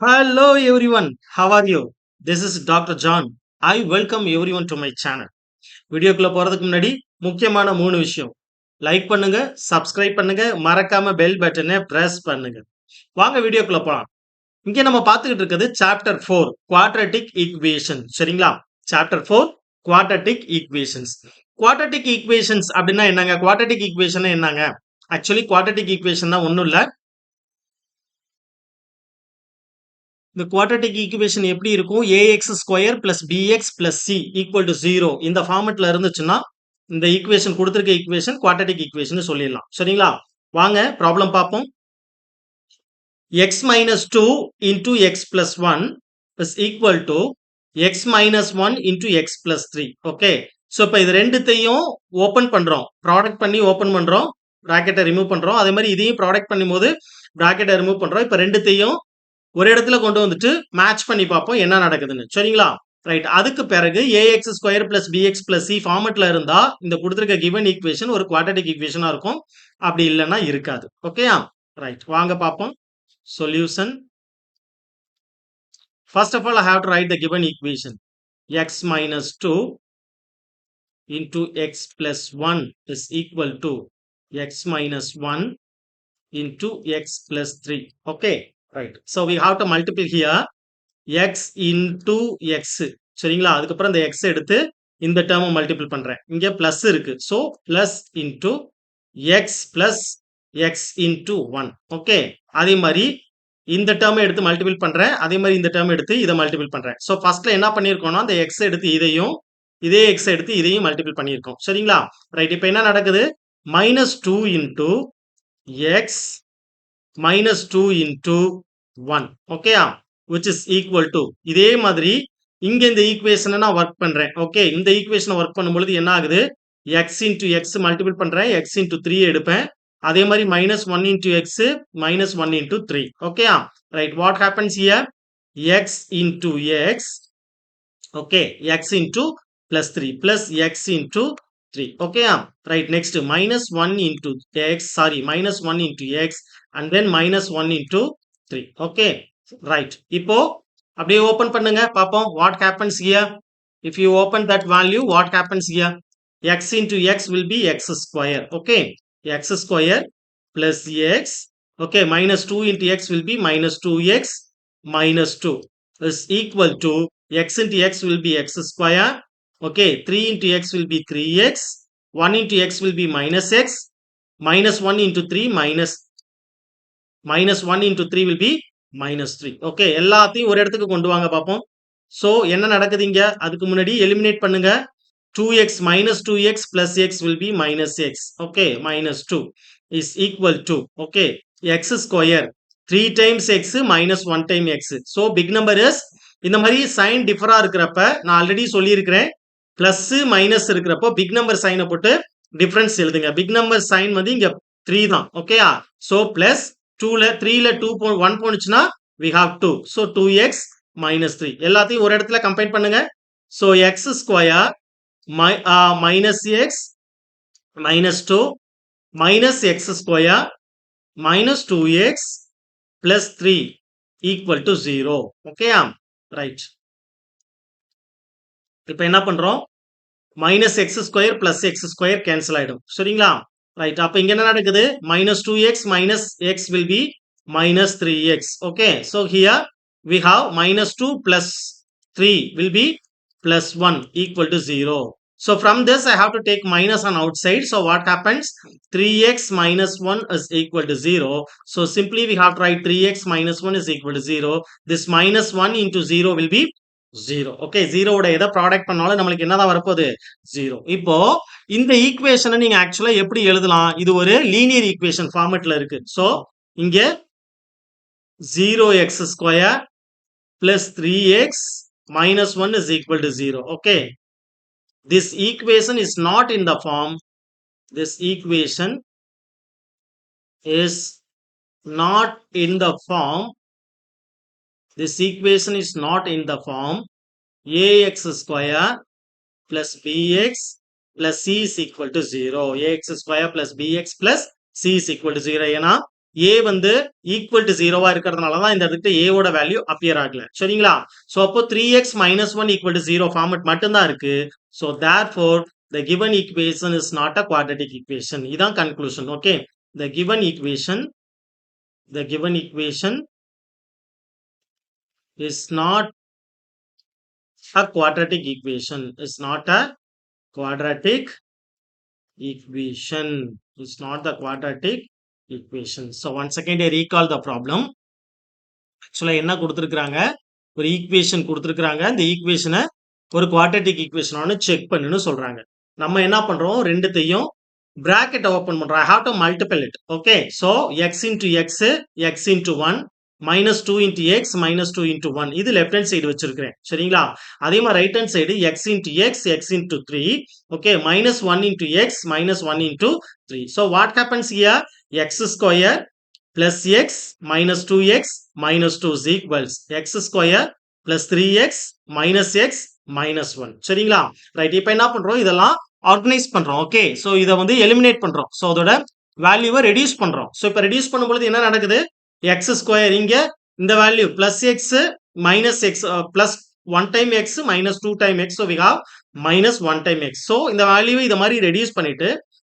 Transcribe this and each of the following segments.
Hello everyone, how are you? This is Dr. John. I welcome everyone to my channel. வீடியோக்குள்ள போறதுக்கு முன்னாடி முக்கியமான 3 விஷயம். லைக் பண்ணுங்க, சப்ஸ்கிரைப் பண்ணுங்க, மறக்காம பெல் பட்டனை பிரஸ் பண்ணுங்க. வாங்க வீடியோக்குள்ள போலாம். இங்க நம்ம பார்த்துக்கிட்டு இருக்கிறது சாப்டர் 4 குவாட்ரட்டிக் ஈக்குவேஷன். சரிங்களா? Chapter 4 quadratic equations. Quadratic equations அப்படின்னா என்னங்க? குவாட்ரட்டிக் ஈக்குவேஷன் என்னங்க? ஆக்சுவலி குவாட்ரட்டிக் ஈக்குவேஷன்னா ஒண்ணும் இல்ல. இந்த குவாட்ரட்டிக் ஈக்குவேஷன் எப்படி இருக்கும்? A x square plus px plus c equal to 0 இந்த ஃபார்மெட்ல இருந்துச்சுன்னா இந்த ஈக்குவேஷன் கொடுத்திருக்க ஈக்குவேஷன் குவாட்ரட்டிக் ஈக்குவேஷன் சொல்லிடலாம். சரிங்களா? வாங்க ப்ராப்ளம் பார்ப்போம். X minus two into x plus one is equal to x minus one into x plus three. Okay, so இப்போ இது ரெண்டுத்தையும் ஓப்பன் பண்றோம், ப்ராடக்ட் பண்ணி ஓப்பன் பண்றோம், பிராக்கெட்டை ரிமூவ் பண்றோம். அதே மாதிரி இதையும் ப்ராடக்ட் பண்ணும்போது பிராக்கெட்டை ரிமூவ் பண்றோம். இப்போ ரெண்டுத்தையும் ஒரு இடத்துல கொண்டு வந்துட்டு மேட்ச் பண்ணி பார்ப்போம் என்ன நடக்குதுன்னு. சரிங்களா? ரைட். அதுக்கு பிறகு AX square plus px plus C ஃபார்மெட்ல இருந்தா இந்த கொடுத்திருக்க கிவன் ஈக்குவேஷன் ஒரு குவாட்ரட்டிக் ஈக்குவேஷனா இருக்கும். அப்படி இல்லைன்னா இருக்காது. ஓகேயா? ரைட், வாங்க பார்ப்போம். Solution. First of all, I have to write the given equation. X minus 2 into x plus 1 is equal to x minus 1 into x plus 3. Okay, right. So we have to multiply here x into x. சரிங்களா? அதுக்கப்புறம் இந்த x எடுத்து இந்த டேர்மை multiple பண்றேன். இங்க plus இருக்கு. So plus into x plus X into one. Okay, அதே மாதிரி இந்த டேர்மை எடுத்து மல்டிபிள் பண்றேன். அதே மாதிரி இந்த டேர்ம் எடுத்து இதை மல்டிபிள் பண்றேன். ஸோ ஃபர்ஸ்ட்ல என்ன பண்ணியிருக்கோம்னா அந்த எக்ஸ் எடுத்து இதையும் இதே எக்ஸ் எடுத்து இதையும் மல்டிபிள் பண்ணியிருக்கோம். சரிங்களா? ரைட். இப்போ என்ன நடக்குது? Minus two into x minus two into one. ஓகேயா? விச் இஸ் ஈக்குவல் டு இதே மாதிரி இங்க இந்த ஈக்குவேஷனை நான் ஒர்க் பண்றேன். ஓகே, இந்த ஈக்குவேஷனை ஒர்க் பண்ணும்பொழுது என்ன ஆகுது? எக்ஸ் இன்டூ எக்ஸ் மல்டிபிள் பண்றேன், எக்ஸ் இன்டூ த்ரீ எடுப்பேன். அதே மாதிரி minus 1 into x minus 1 into 3. Okay, right. What happens here? X into x. Okay, x into plus 3 plus x into 3. Okay, right. Next minus 1 into x. Sorry, minus 1 into x and then minus 1 into 3. Okay, right. இப்போ அப்படியே open பண்ணுங்க பாப்போம் what happens here. If you open that value, what happens here? X into x will be x square. Okay, x square plus x. Okay, minus 2 into x will be minus 2x minus 2 is equal to x into x will be x square. Okay, 3 into x will be 3x. 1 into x will be minus x. Minus 1 into 3 minus 1 into 3 will be minus 3. Okay, எல்லாத்தையும் ஒரு இடத்துக்கு கொண்டு வாங்க பார்ப்போம். So என்ன நடக்குது இங்க? அதுக்கு முன்னாடி எலிமினேட் பண்ணுங்க. 2x minus 2x plus x will be minus x. Okay, minus 2 is equal to, okay, x square 3 times x minus 1 time x. So big number is இந்த மாதிரி சைன் டிஃபரா இருக்கிறப்ப நான் ஆல்ரெடி சொல்லியிருக்கிறேன், பிளஸ் மைனஸ் இருக்கிறப்போ big number சைனை போட்டு difference எழுதுங்க. Big number sign வந்து இங்க 3 தான். ஓகேயா? ஸோ பிளஸ் 2ல 3ல 2 1 போனுச்சுன்னா we have 2. So 2x minus 3 எல்லாத்தையும் ஒரு இடத்துல கம்பைன் பண்ணுங்க. So x square minus x minus 2 minus x square minus 2x plus 3 equal to 0. Okay, right. இப்போ என்ன பண்றோம்? minus x square plus x square cancel ஆயிடும். சரிங்களா? ரைட். அப்போ இங்க என்ன நடக்குது? minus 2x minus x will be minus 3x. Okay, so here we have minus 2 plus 3 will be plus 1 equal to 0. So from this I have to take minus on outside. So what happens? 3x minus 1 is equal to 0. So simply we have to write 3x minus 1 is equal to 0. This minus 1 into 0 will be 0. Okay, 0 ஓட எதை product பண்ணாலும் நம்மளுக்கு என்னதான் வரப்போகுது? 0. இப்போ இந்த ஈக்குவேஷனை நீங்க ஆக்சுவலா எப்படி எழுதலாம்? இது ஒரு லீனியர் ஈக்குவேஷன் ஃபார்மேட்ல இருக்கு. ஸோ இங்க 0x square plus 3x minus 1 is equal to 0. Okay, this equation is not in the form. This equation is not in the form. This equation is not in the form ax square plus bx plus c is equal to 0. ax square plus bx plus c is equal to 0. ஏன்னா a வந்து equal to 0வா இருக்கிறதுனால தான் இந்த இடத்துல a ஓட value appear ஆகல சரிங்களா so அப்போ 3x minus 1 equal to 0 format மட்டும் தான் இருக்கு so therefore the given equation is not a quadratic equation இதான் conclusion okay the given equation is not a quadratic equation is not a quadratic equation is not the quadratic equation so once again I recall the problem ஆக்சுவலா என்ன கொடுத்திருக்காங்க ஒரு equation கொடுத்திருக்காங்க அந்த ஈக்குவேஷனை ஒரு quadratic ஈக்குவேஷனானு check பண்ணுன்னு சொல்றாங்க நம்ம என்ன பண்றோம் ரெண்டுத்தையும் பிராக்கெட் ஓபன் பண்றோம் I have to multiply it okay so x into x into 1 minus 2 into x minus 2 into 1 இது லெஃப்ட் ஹேண்ட் சைடு வச்சிருக்கிறேன் சரிங்களா அதே மாதிரி right hand side x into x into 3 okay minus 1 into x minus 1 into 3 so what happens here x square plus x minus 2x minus 2 is equals x square plus 3x minus x minus 1 சரிங்களா right இப்போ என்ன பண்றோம் இதெல்லாம் organise பண்றோம் okay so இத வந்து eliminate பண்றோம் so அதோட வேல்யூவை ரெடியூஸ் பண்றோம் சோ இப்போ ரெடியூஸ் பண்ணும்போது என்ன நடக்குது x ஸ்கொயர் இங்க இந்த value plus x minus x plus 1 time x minus 2 time x so we have minus 1 time x so இந்த வேல்யூவை இத மாதிரி ரெடியூஸ் பண்ணிட்டு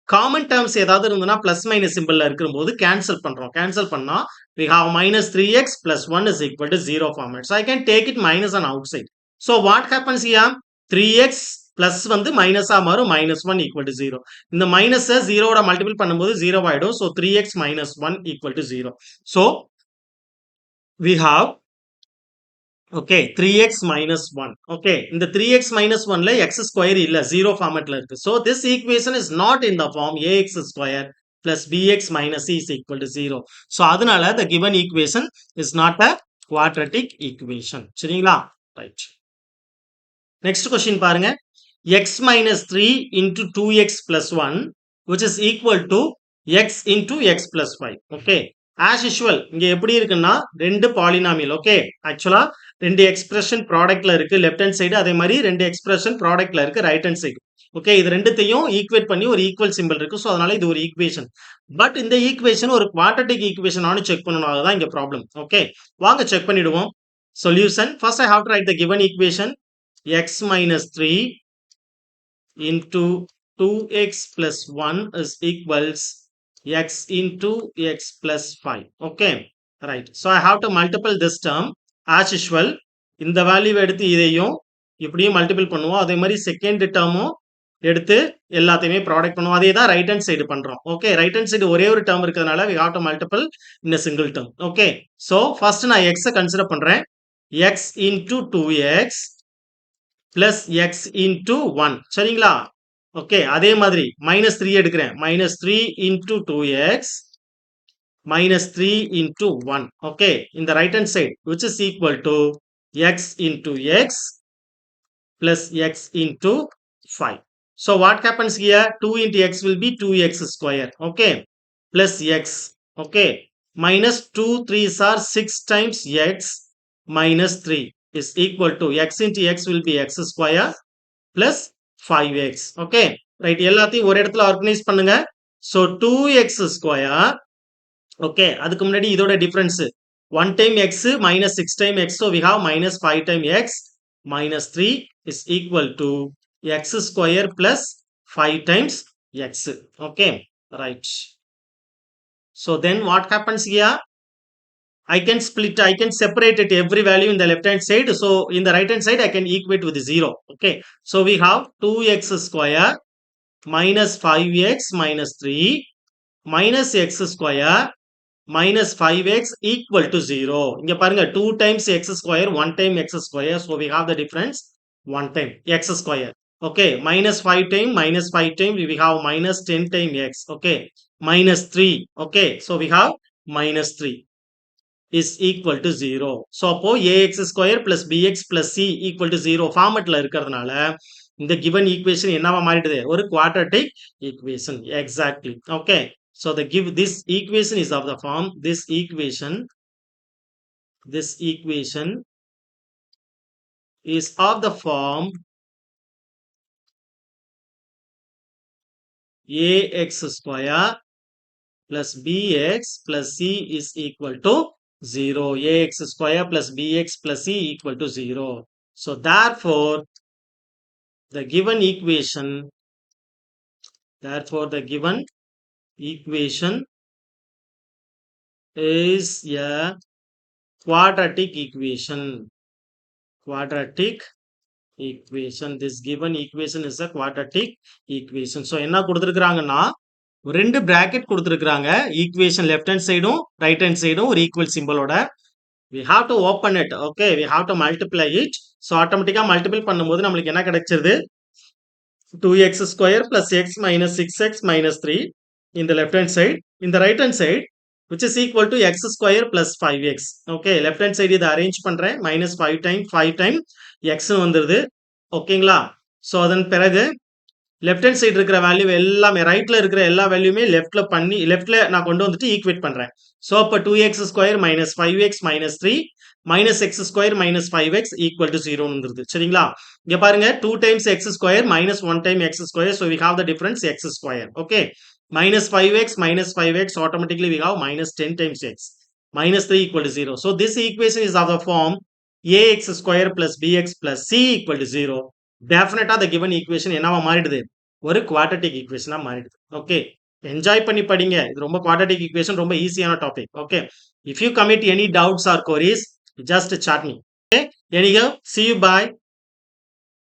காமன் டேர்ம்ஸ் ஏதாவது இருந்ததுன்னா பிளஸ் மைனஸ் சிம்பிள்ல இருக்கும்போது கேன்சல் பண்றோம் கேன்சல் பண்ணா we have minus 3x plus 1 is equal to 0 format so I can take it minus on outside so what happens here 3x plus வந்து மைனஸ் மாறும் minus 1 equal to 0 இந்த minus 0 ஓட multiple பண்ணும்போது 0 ஆயிடும் so 3x minus 1 equal to 0 so we have okay 3x minus 1 okay in the 3x minus 1 la x square illa 0 format la irukku so this equation is not in the form ax square plus bx minus c is equal to 0 so adanal the given equation is not a quadratic equation சரிங்களா right next question பாருங்க x minus 3 into 2x plus 1 which is equal to x into x plus 5 okay as usual இங்க எப்படி இருக்குன்னா ரெண்டு polynomial okay ஆக்சுவலா ரெண்டு expression ப்ராடக்ட்ல இருக்கு left hand side அதே மாதிரி ரெண்டு எக்ஸ்பிரஷன் ப்ராடக்ட்ல இருக்கு ரைட் ஹேண்ட் சைடு ஓகே இது ரெண்டுத்தையும் ஈக்குவேட் பண்ணி ஒரு ஈக்குவல் சிம்பிள் இருக்கு ஸோ அதனால இது ஒரு ஈக்குவேஷன் பட் இந்த ஈக்குவேஷன் ஒரு குவாட்ரட்டிக் ஈக்குவேஷனானு செக் பண்ணணும் அதுதான் இங்க ப்ராப்ளம் ஓகே வாங்க செக் பண்ணிடுவோம் solution first I have to right the given equation x minus 3 into 2x plus 1 is equals x into x plus 5 okay right so I have to multiple this term as usual இந்த value எடுத்து இதையும் இப்படியும் multiple பண்ணுவோம் அதே மாதிரி second டேர்மும் எடுத்து எல்லாத்தையுமே product பண்ணுவோம் அதே தான் ரைட் ஹேண்ட் சைடு பண்றோம் ஓகே ரைட் ஹேண்ட் சைடு ஒரே ஒரு டேர்ம் இருக்கிறதுனால we have to multiple in a single term okay so first நான் x கன்சிடர் பண்றேன் x into 2x plus x into 1 சரிங்களா ஓகே அதே மாதிரி minus 3 எடுக்கிறேன் minus 3 into 2x minus 3 into 1 okay in the right hand side which is equal to x into x plus x into 5 so what happens here 2 into x will be 2x square okay plus x okay minus 2 3s are 6 times x minus 3 is equal to x into x will be x square plus 5x okay right எல்லாத்தையும் ஒரு இடத்துல organise பண்ணுங்க so 2x square okay அதுக்கு முன்னாடி இதோட difference 1 time x minus 6 time x so we have minus 5 time x minus 3 is equal to x square plus 5 times x okay right so then what happens here I can split, I can separate it every value in the left hand side. So in the right hand side, I can equate with 0. Okay. So we have 2x square minus 5x minus 3 minus x square minus 5x equal to 0. இங்க பாருங்க 2 times x square, 1 time x square. So we have the difference 1 time x square. Okay. Minus 5 time, minus 5 time, we have minus 10 time x. Okay. Minus 3. Okay. So we have minus 3. is equal to 0. So அப்போ ax square plus bx plus c equal to 0 ஃபார்மட்ல இருக்கிறதுனால இந்த given equation என்னவா மாறிடுது ஒரு quadratic equation exactly okay so this equation is of the form this equation is of the form ax square plus bx plus c is equal to 0. Ax square plus bx plus c equal to 0. So therefore the given equation is a quadratic equation. This given equation is a quadratic equation. So என்ன கொடுத்திருக்காங்கன்னா ரெண்டு bracket கொடுத்திருக்காங்க. Equation left hand சைடும் right hand சைடும் ஒரு equal சிம்பலோட we have to open it. Okay, we have to multiply it. So ஆட்டோமேட்டிக்கா multiple பண்ணும்போது நம்மளுக்கு என்ன கிடைச்சிருது? 2x square plus x minus 6x minus 3 in the left hand side. In the right hand side, which is equal to x square plus 5x. Okay, left hand side இதை arrange பண்றேன். minus 5 time x வந்துருது. ஓகேங்களா? So அதன் பிறகு left hand side இருக்கிற value எல்லாமே ரைட்ல இருக்கிற எல்லா வேல்யூமே லெஃப்ட்ல நான் கொண்டு வந்துட்டு ஈக்குவேட் பண்றேன். ஸோ அப்போ 2x square minus 5x minus 3 minus X square minus 5x equal to 0 வந்துருது. சரிங்களா? இங்க பாருங்க 2 times x square minus 1 time x square. So we have the difference x square. Okay, minus 5x automatically we have minus 10 times x minus 3 equal to 0. So this equation is of the form ax square plus bx plus c equal to 0. டெஃபினட்டா the given equation என்னவா மாறிடுது? ஒரு quadratic ஈக்குவேஷனா மாறிடுது. Okay, enjoy பண்ணி படிங்க. இது ரொம்ப quadratic equation, ரொம்ப ஈஸியான topic. Okay, if you commit any doubts or queries, just chat me. Okay, anyhow, see you, bye.